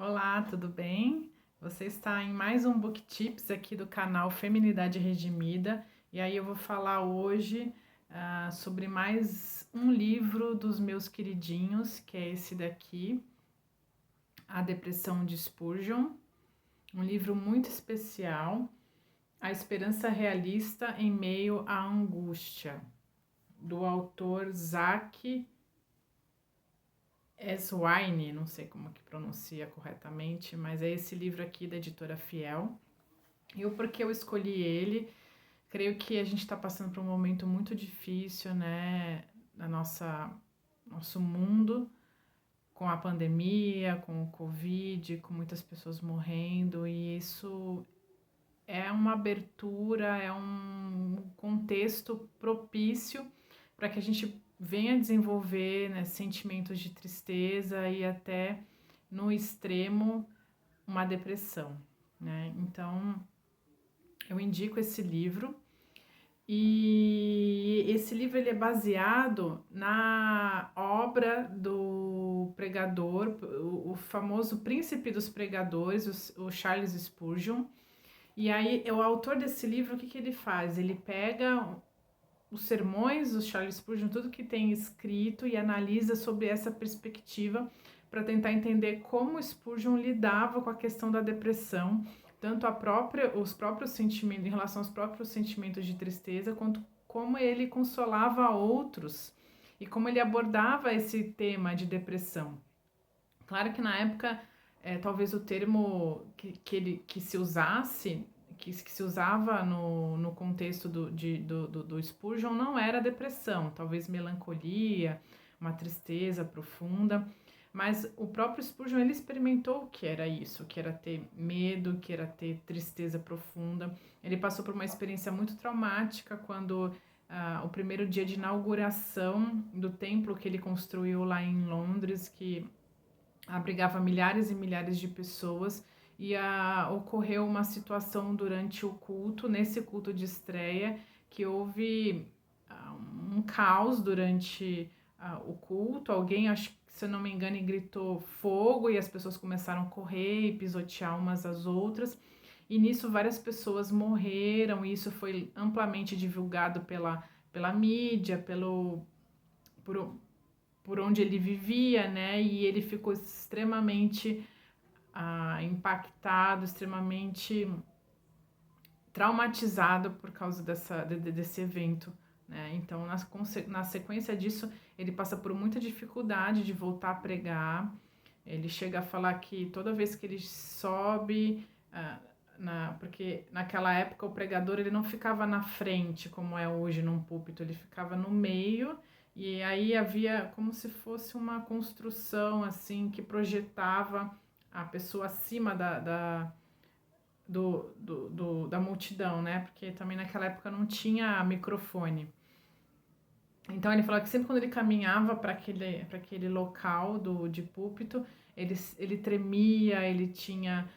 Olá, tudo bem? Você está em mais um Book Tips aqui do canal Feminidade Redimida e aí eu vou falar hoje sobre mais um livro dos meus queridinhos, que é esse daqui, A Depressão de Spurgeon, um livro muito especial, A Esperança Realista em Meio à Angústia, do autor Zach Eswine, não sei como que pronuncia corretamente, mas é esse livro aqui da editora Fiel. E o porquê eu escolhi ele, creio que a gente está passando por um momento muito difícil, né, na nosso mundo, com a pandemia, com o Covid, com muitas pessoas morrendo, e isso é uma abertura, é um contexto propício para que a gente venha desenvolver, né, sentimentos de tristeza e até no extremo uma depressão, né? Então eu indico esse livro e esse livro ele é baseado na obra do pregador, o famoso príncipe dos pregadores, o Charles Spurgeon. E aí, o autor desse livro, o que ele faz? Ele pega os sermões do Charles Spurgeon, tudo que tem escrito e analisa sobre essa perspectiva para tentar entender como Spurgeon lidava com a questão da depressão, tanto os próprios sentimentos, em relação aos próprios sentimentos de tristeza, quanto como ele consolava outros e como ele abordava esse tema de depressão. Claro que na época, talvez o termo que se usasse, que se usava no contexto do Spurgeon não era depressão, talvez melancolia, uma tristeza profunda, mas o próprio Spurgeon ele experimentou o que era isso, que era ter medo, que era ter tristeza profunda. Ele passou por uma experiência muito traumática quando o primeiro dia de inauguração do templo que ele construiu lá em Londres, que abrigava milhares e milhares de pessoas e ocorreu uma situação durante o culto, nesse culto de estreia, que houve um caos durante o culto. Alguém, acho que se eu não me engano, gritou fogo e as pessoas começaram a correr e pisotear umas às outras. E nisso várias pessoas morreram e isso foi amplamente divulgado pela mídia, por, por onde ele vivia, né? E ele ficou extremamente impactado, extremamente traumatizado por causa desse evento, né? Então, na sequência disso, ele passa por muita dificuldade de voltar a pregar. Ele chega a falar que toda vez que ele sobe, porque naquela época o pregador ele não ficava na frente, como é hoje num púlpito, ele ficava no meio, e aí havia como se fosse uma construção assim que projetava a pessoa acima da multidão, né? Porque também naquela época não tinha microfone. Então ele falou que sempre quando ele caminhava para aquele local de púlpito, ele tremia, ele tinha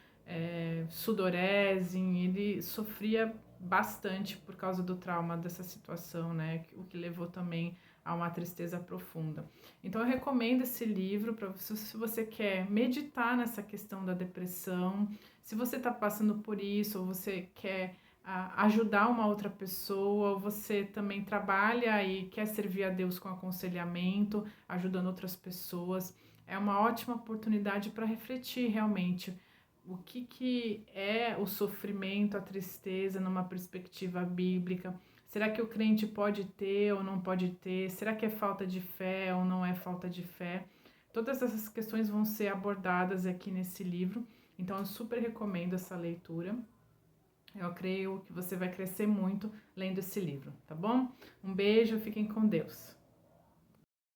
sudorese, ele sofria bastante por causa do trauma dessa situação, né? O que levou também a uma tristeza profunda. Então eu recomendo esse livro para se você quer meditar nessa questão da depressão, se você está passando por isso, ou você quer ajudar uma outra pessoa, você também trabalha e quer servir a Deus com aconselhamento, ajudando outras pessoas, é uma ótima oportunidade para refletir realmente o que é o sofrimento, a tristeza numa perspectiva bíblica. Será que o crente pode ter ou não pode ter? Será que é falta de fé ou não é falta de fé? Todas essas questões vão ser abordadas aqui nesse livro, então eu super recomendo essa leitura. Eu creio que você vai crescer muito lendo esse livro, tá bom? Um beijo, fiquem com Deus.